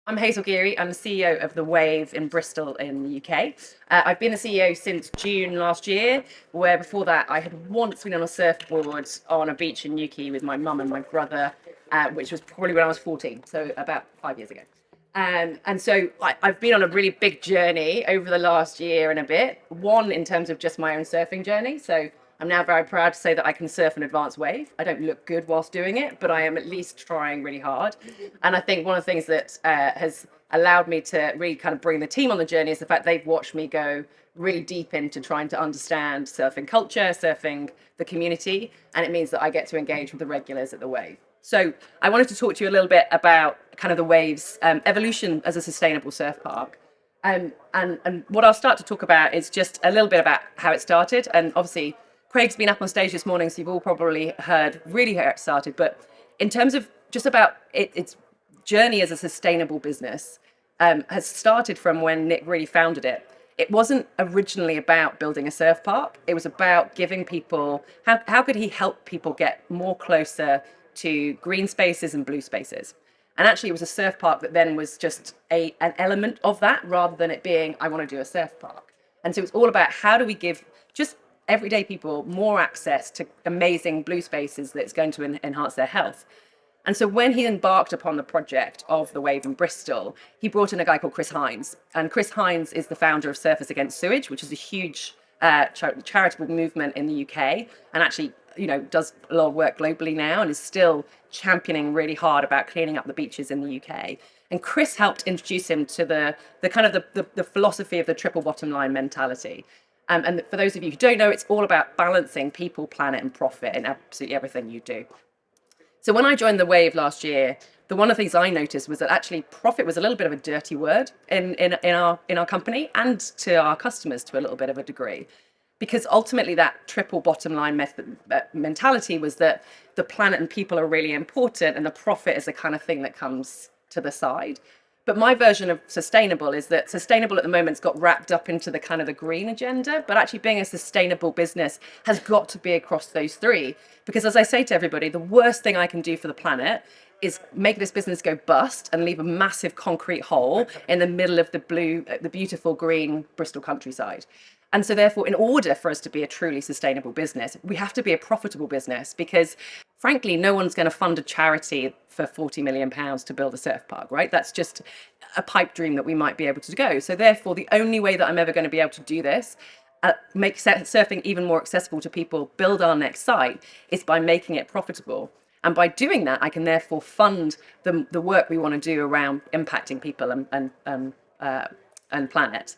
I'm Hazel Geary. I'm the CEO of The Wave in Bristol in the UK. I've been the CEO since June last year, where before that I had once been on a surfboard on a beach in Newquay with my mum and my brother, which was probably when I was 14, so about 5 years ago. I've been on a really big journey over the last year and a bit. One, in terms of just my own surfing journey. So I'm now very proud to say that I can surf an advanced wave. I don't look good whilst doing it, but I am at least trying really hard. And I think one of the things that has allowed me to really kind of bring the team on the journey is the fact they've watched me go really deep into trying to understand surfing culture, surfing the community, and it means that I get to engage with the regulars at the wave. So I wanted to talk to you a little bit about kind of the wave's evolution as a sustainable surf park. And what I'll start to talk about is just a little bit about how it started. And obviously, Craig's been up on stage this morning, so you've all probably heard really how it started. But in terms of just about its journey as a sustainable business, has started from when Nick really founded it. It wasn't originally about building a surf park. It was about giving people, how could he help people get more closer to green spaces and blue spaces? And actually, it was a surf park that then was just an element of that rather than it being, I want to do a surf park. And so it's all about how do we give just everyday people more access to amazing blue spaces that's going to enhance their health. And so when he embarked upon the project of the Wave in Bristol, he brought in a guy called Chris Hines. And Chris Hines is the founder of Surfers Against Sewage, which is a huge charitable movement in the UK, and actually, does a lot of work globally now and is still championing really hard about cleaning up the beaches in the UK. And Chris helped introduce him to the kind of the philosophy of the triple bottom line mentality. And for those of you who don't know, it's all about balancing people, planet, and profit in absolutely everything you do. So when I joined the Wave last year, one of the things I noticed was that actually profit was a little bit of a dirty word in our company and to our customers to a little bit of a degree, because ultimately that triple bottom line mentality was that the planet and people are really important, and the profit is the kind of thing that comes to the side. But my version of sustainable is that sustainable at the moment's got wrapped up into the kind of the green agenda, but actually being a sustainable business has got to be across those three. Because as I say to everybody, the worst thing I can do for the planet is make this business go bust and leave a massive concrete hole in the middle of the beautiful green Bristol countryside. And so therefore, in order for us to be a truly sustainable business, we have to be a profitable business, because frankly, no one's going to fund a charity for £40 million to build a surf park, right? That's just a pipe dream that we might be able to go. So therefore, the only way that I'm ever going to be able to do this, make surfing even more accessible to people, build our next site, is by making it profitable. And by doing that, I can therefore fund the work we want to do around impacting people and planet.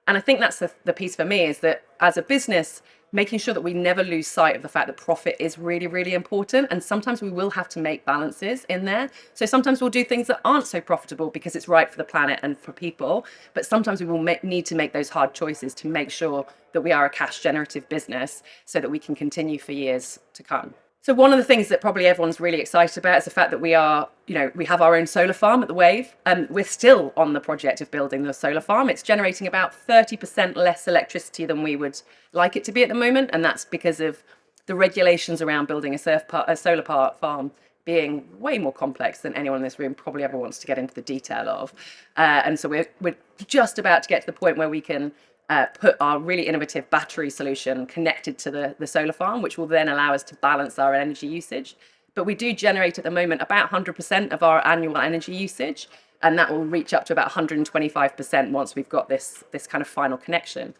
And I think that's the piece for me, is that as a business, making sure that we never lose sight of the fact that profit is really, really important. And sometimes we will have to make balances in there. So sometimes we'll do things that aren't so profitable because it's right for the planet and for people. But sometimes we will need to make those hard choices to make sure that we are a cash generative business so that we can continue for years to come. So one of the things that probably everyone's really excited about is the fact that we have our own solar farm at the Wave. We're still on the project of building the solar farm. It's generating about 30% less electricity than we would like it to be at the moment. And that's because of the regulations around building a solar farm being way more complex than anyone in this room probably ever wants to get into the detail of. And so we're just about to get to the point where we can put our really innovative battery solution connected to the solar farm, which will then allow us to balance our energy usage. But we do generate at the moment about 100% of our annual energy usage, and that will reach up to about 125% once we've got this kind of final connection.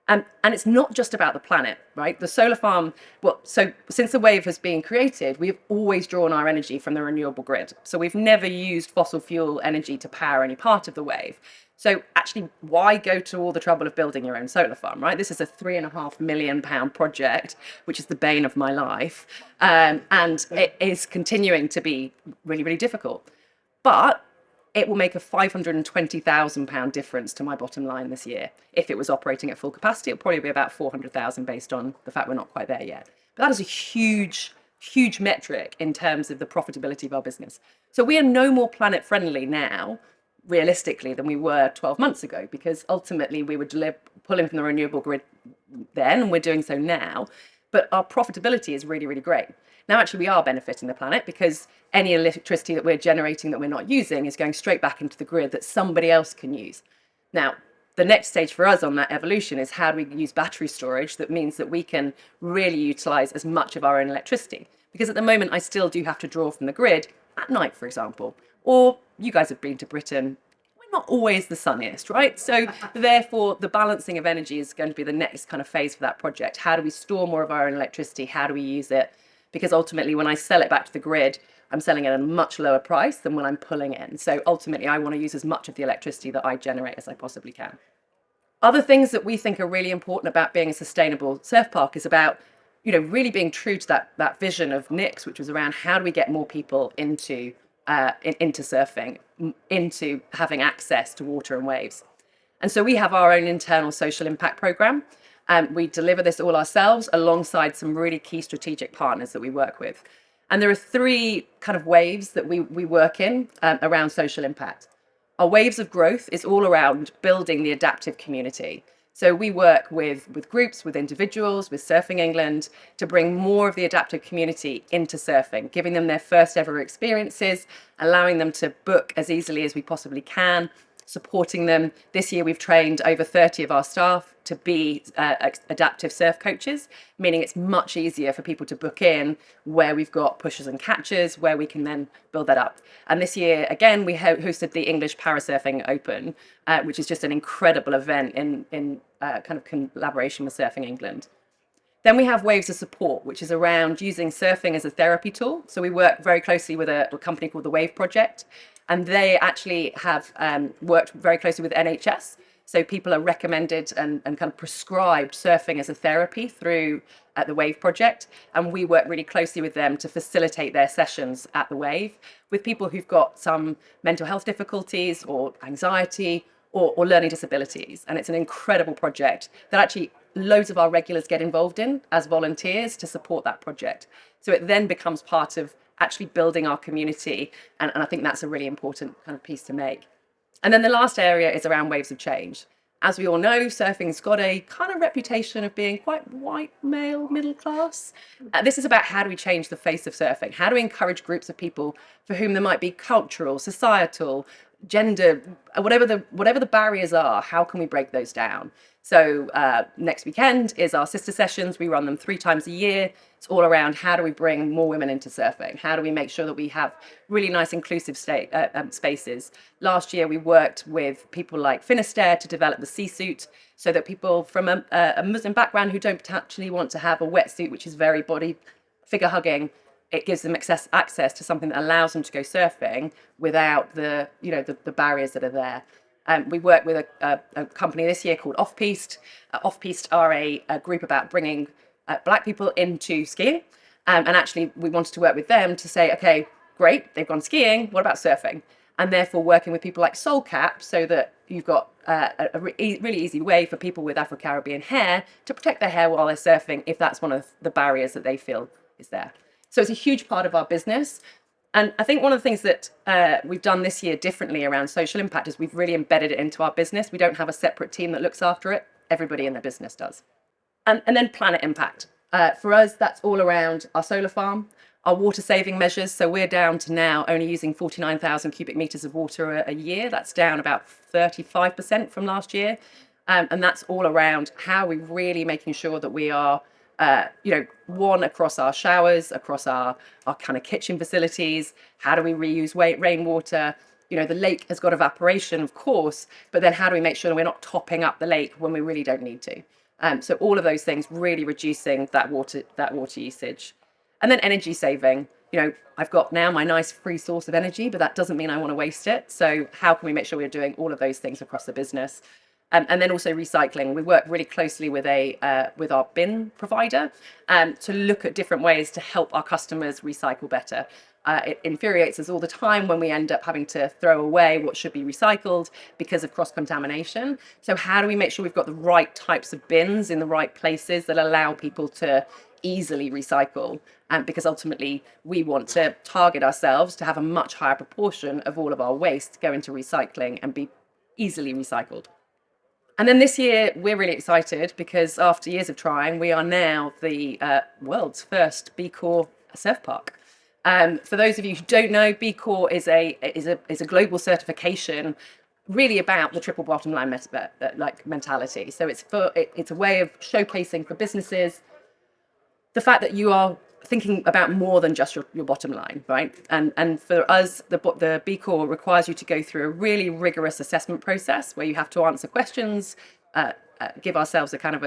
And it's not just about the planet, right? The solar farm, so since the Wave has been created, we've always drawn our energy from the renewable grid. So we've never used fossil fuel energy to power any part of the Wave. So actually, why go to all the trouble of building your own solar farm, right? This is a £3.5 million project, which is the bane of my life. And it is continuing to be really, really difficult. But it will make a £520,000 difference to my bottom line this year. If it was operating at full capacity, it'll probably be about 400,000 based on the fact we're not quite there yet. But that is a huge, huge metric in terms of the profitability of our business. So we are no more planet friendly now, realistically, than we were 12 months ago, because ultimately we were pulling from the renewable grid then, and we're doing so now. But our profitability is really, really great. Now, actually, we are benefiting the planet because any electricity that we're generating that we're not using is going straight back into the grid that somebody else can use. Now, the next stage for us on that evolution is how do we use battery storage that means that we can really utilize as much of our own electricity. Because at the moment, I still do have to draw from the grid at night, for example. Or you guys have been to Britain, we're not always the sunniest, right? So therefore, the balancing of energy is going to be the next kind of phase for that project. How do we store more of our own electricity? How do we use it? Because ultimately, when I sell it back to the grid, I'm selling it at a much lower price than when I'm pulling in. So ultimately, I want to use as much of the electricity that I generate as I possibly can. Other things that we think are really important about being a sustainable surf park is about, really being true to that vision of Nick's, which was around how do we get more people into surfing, into having access to water and waves. And so we have our own internal social impact program. We deliver this all ourselves alongside some really key strategic partners that we work with. And there are three kind of waves that we work in around social impact. Our waves of growth is all around building the adaptive community. So we work with groups, with individuals, with Surfing England to bring more of the adaptive community into surfing, giving them their first ever experiences, allowing them to book as easily as we possibly can, supporting them. This year we've trained over 30 of our staff to be adaptive surf coaches, meaning it's much easier for people to book in where we've got pushers and catchers, where we can then build that up. And this year, again, we hosted the English Parasurfing Open, which is just an incredible event in kind of collaboration with Surfing England. Then we have Waves of Support, which is around using surfing as a therapy tool. So we work very closely with a company called the Wave Project, and they actually have worked very closely with NHS. So people are recommended and kind of prescribed surfing as a therapy through the Wave Project. And we work really closely with them to facilitate their sessions at the Wave with people who've got some mental health difficulties or anxiety or learning disabilities. And it's an incredible project that actually loads of our regulars get involved in as volunteers to support that project. So it then becomes part of actually building our community. And I think that's a really important kind of piece to make. And then the last area is around waves of change. As we all know, surfing's got a kind of reputation of being quite white, male, middle class. This is about how do we change the face of surfing? How do we encourage groups of people for whom there might be cultural, societal, gender, whatever the barriers are, how can we break those down? So next weekend is our sister sessions. We run them 3 times a year. It's all around how do we bring more women into surfing? How do we make sure that we have really nice inclusive spaces? Last year, we worked with people like Finisterre to develop the sea suit so that people from a Muslim background who don't potentially want to have a wetsuit, which is very body figure hugging, it gives them access to something that allows them to go surfing without the barriers that are there. We work with a company this year called Off Piste. Off Piste are a group about bringing Black people into skiing. And actually, we wanted to work with them to say, okay, great, they've gone skiing. What about surfing? And therefore, working with people like Soul Cap so that you've got a really easy way for people with Afro-Caribbean hair to protect their hair while they're surfing if that's one of the barriers that they feel is there. So it's a huge part of our business. And I think one of the things that we've done this year differently around social impact is we've really embedded it into our business. We don't have a separate team that looks after it. Everybody in the business does. And then planet impact. For us, that's all around our solar farm, our water saving measures. So we're down to now only using 49,000 cubic meters of water a year. That's down about 35% from last year. And that's all around how we're really making sure that we are one across our showers, across our kind of kitchen facilities. How do we reuse rainwater? The lake has got evaporation, of course, but then how do we make sure that we're not topping up the lake when we really don't need to? So all of those things really reducing that water usage. And then energy saving. I've got now my nice free source of energy, but that doesn't mean I want to waste it. So how can we make sure we're doing all of those things across the business? And then also recycling. We work really closely with our bin provider to look at different ways to help our customers recycle better. It infuriates us all the time when we end up having to throw away what should be recycled because of cross-contamination. So how do we make sure we've got the right types of bins in the right places that allow people to easily recycle? Because ultimately we want to target ourselves to have a much higher proportion of all of our waste go into recycling and be easily recycled. And then this year, we're really excited because after years of trying, we are now the world's first B Corp surf park. For those of you who don't know, B Corp is a global certification, really about the triple bottom line mentality. So it's a way of showcasing for businesses the fact that you are thinking about more than just your bottom line, right? And for us, the B Corp requires you to go through a really rigorous assessment process where you have to answer questions, give ourselves a kind of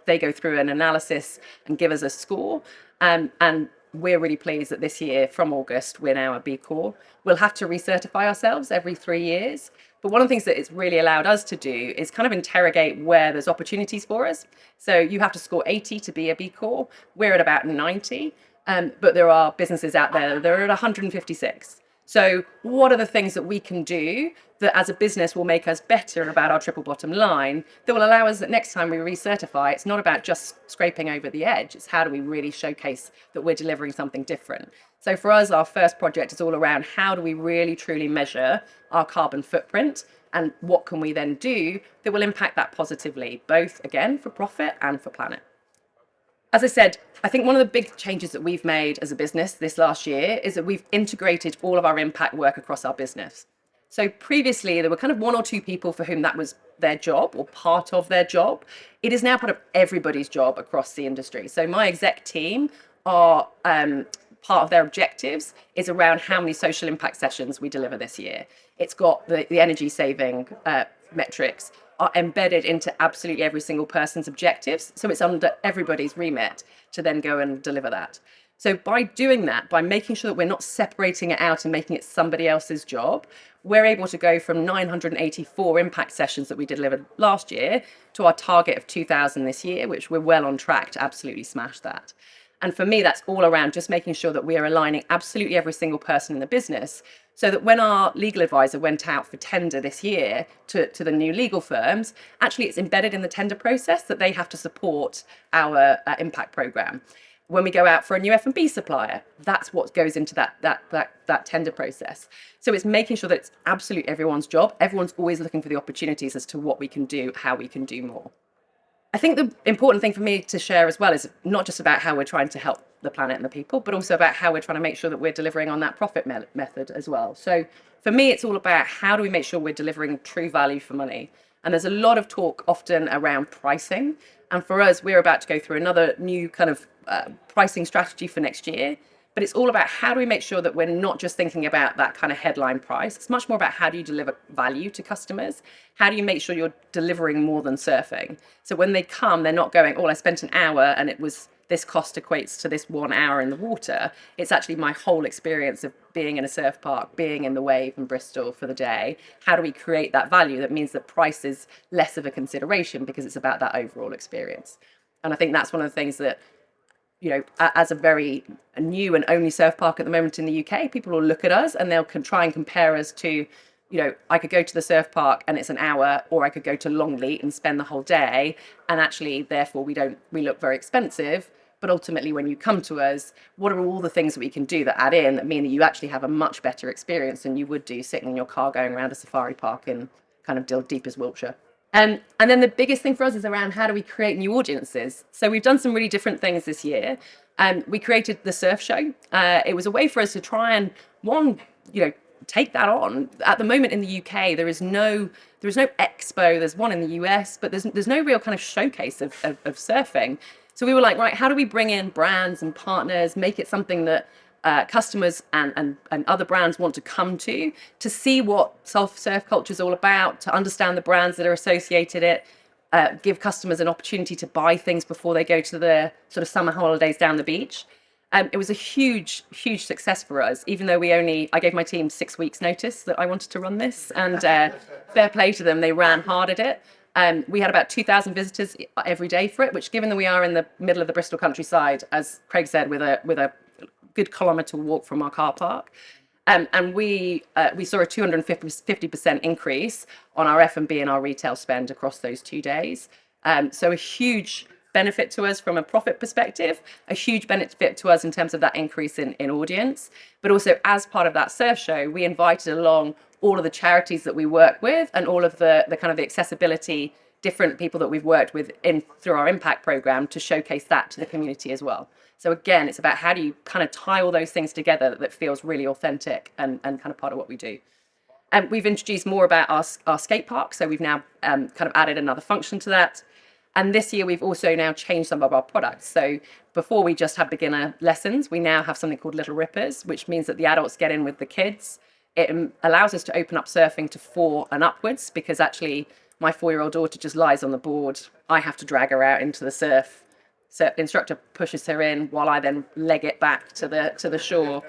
they go through an analysis and give us a score. And we're really pleased that this year, from August, we're now a B Corp. We'll have to recertify ourselves every 3 years. But one of the things that it's really allowed us to do is kind of interrogate where there's opportunities for us. So you have to score 80 to be a B Corp. We're at about 90, but there are businesses out there that are at 156. So what are the things that we can do that as a business will make us better about our triple bottom line that will allow us that next time we recertify, it's not about just scraping over the edge. It's how do we really showcase that we're delivering something different. So for us, our first project is all around how do we really truly measure our carbon footprint and what can we then do that will impact that positively, both again for profit and for planet. As I said, I think one of the big changes that we've made as a business this last year is that we've integrated all of our impact work across our business. So previously, there were kind of 1 or 2 people for whom that was their job or part of their job. It is now part of everybody's job across the industry. So my exec team are part of their objectives is around how many social impact sessions we deliver this year. It's got the energy saving metrics are embedded into absolutely every single person's objectives. So it's under everybody's remit to then go and deliver that. So by doing that, by making sure that we're not separating it out and making it somebody else's job, we're able to go from 984 impact sessions that we delivered last year to our target of 2,000 this year, which we're well on track to absolutely smash that. And for me, that's all around just making sure that we are aligning absolutely every single person in the business so that when our legal advisor went out for tender this year to the new legal firms, actually it's embedded in the tender process that they have to support our impact program. When we go out for a new F&B supplier, that's what goes into that tender process. So it's making sure that it's absolutely everyone's job. Everyone's always looking for the opportunities as to what we can do, how we can do more. I think the important thing for me to share as well is not just about how we're trying to help the planet and the people, but also about how we're trying to make sure that we're delivering on that profit method as well. So for me, it's all about how do we make sure we're delivering true value for money. And there's a lot of talk often around pricing. And for us, we're about to go through another new kind of pricing strategy for next year. But it's all about how do we make sure that we're not just thinking about that kind of headline price. It's much more about how do you deliver value to customers? How do you make sure you're delivering more than surfing? So when they come, they're not going, oh, I spent an hour and it was this cost equates to this 1 hour in the water. It's actually my whole experience of being in a surf park, being in the wave in Bristol for the day. How do we create that value that means that price is less of a consideration because it's about that overall experience? And I think that's one of the things that, you know, as a very new and only surf park at the moment in the UK, people will look at us and they'll try and compare us to, you know, I could go to the surf park and it's an hour, or I could go to Longleat and spend the whole day. And actually, therefore, we look very expensive. But ultimately, when you come to us, what are all the things that we can do that add in that mean that you actually have a much better experience than you would do sitting in your car going around a safari park in kind of deep as Wiltshire? And then the biggest thing for us is around how do we create new audiences. So we've done some really different things this year. We created the surf show. It was a way for us to try and take that on. At the moment in the UK, there is no expo. There's one in the US, but there's no real kind of showcase of surfing. So we were like, right, how do we bring in brands and partners, make it something that customers and other brands want to come to see what surf culture is all about, to understand the brands that are associated it, give customers an opportunity to buy things before they go to their sort of summer holidays down the beach. It was a huge success for us, even though I gave my team 6 weeks notice that I wanted to run this, and fair play to them, they ran hard at it. We had about 2,000 visitors every day for it, which, given that we are in the middle of the Bristol countryside, as Craig said, with a good kilometre walk from our car park, and we saw a 250% increase on our F&B and our retail spend across those 2 days. So a huge benefit to us from a profit perspective, a huge benefit to us in terms of that increase in audience. But also, as part of that surf show, we invited along all of the charities that we work with and all of the kind of the accessibility different people that we've worked with through our impact program to showcase that to the community as well. So again, it's about how do you kind of tie all those things together that feels really authentic and kind of part of what we do. And we've introduced more about our skate park. So we've now kind of added another function to that. And this year, we've also now changed some of our products. So before we just had beginner lessons, we now have something called Little Rippers, which means that the adults get in with the kids. It allows us to open up surfing to 4 and upwards, because actually my 4-year-old daughter just lies on the board. I have to drag her out into the surf. So the instructor pushes her in while I then leg it back to the shore.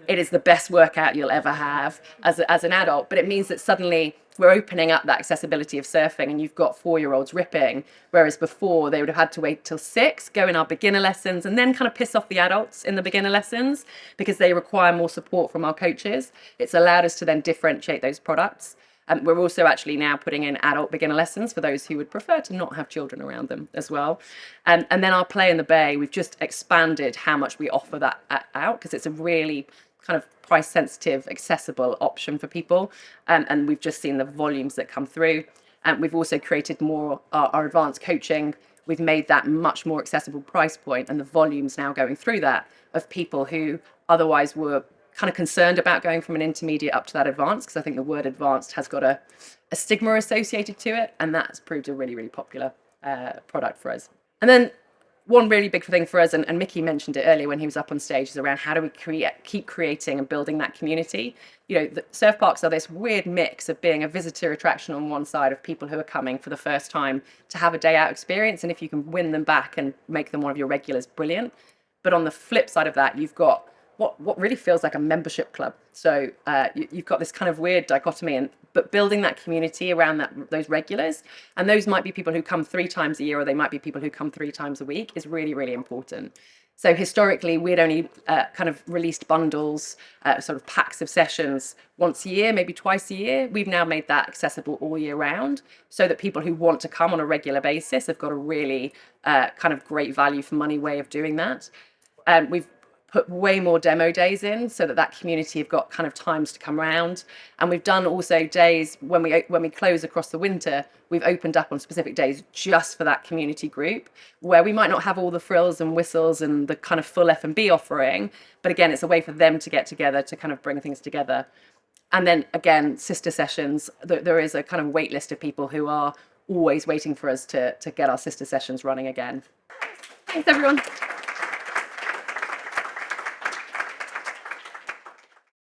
It is the best workout you'll ever have as an adult, but it means that suddenly we're opening up that accessibility of surfing, and you've got 4-year-olds ripping, whereas before they would have had to wait till 6, go in our beginner lessons, and then kind of piss off the adults in the beginner lessons because they require more support from our coaches. It's allowed us to then differentiate those products. We're also actually now putting in adult beginner lessons for those who would prefer to not have children around them as well. And then our Play in the Bay, we've just expanded how much we offer that out, because it's a really kind of price sensitive, accessible option for people. And we've just seen the volumes that come through. We've also created more our advanced coaching. We've made that much more accessible price point, and the volumes now going through that of people who otherwise were kind of concerned about going from an intermediate up to that advanced, because I think the word advanced has got a stigma associated to it, and that's proved a really, really popular product for us. And then one really big thing for us, and Mickey mentioned it earlier when he was up on stage, is around how do we keep creating and building that community. You know, the surf parks are this weird mix of being a visitor attraction on one side of people who are coming for the first time to have a day out experience, and if you can win them back and make them one of your regulars, brilliant. But on the flip side of that, you've got what really feels like a membership club. So you've got this kind of weird dichotomy, but building that community around those regulars, and those might be people who come 3 times a year, or they might be people who come 3 times a week, is really, really important. So historically, we'd only kind of released bundles, sort of packs of sessions once a year, maybe twice a year. We've now made that accessible all year round, so that people who want to come on a regular basis have got a really kind of great value for money way of doing that. We've put way more demo days in, so that community have got kind of times to come around. And we've done also days when we close across the winter, we've opened up on specific days just for that community group, where we might not have all the frills and whistles and the kind of full F&B offering, but again, it's a way for them to get together to kind of bring things together. And then again, sister sessions, there is a kind of wait list of people who are always waiting for us to get our sister sessions running again. Thanks everyone.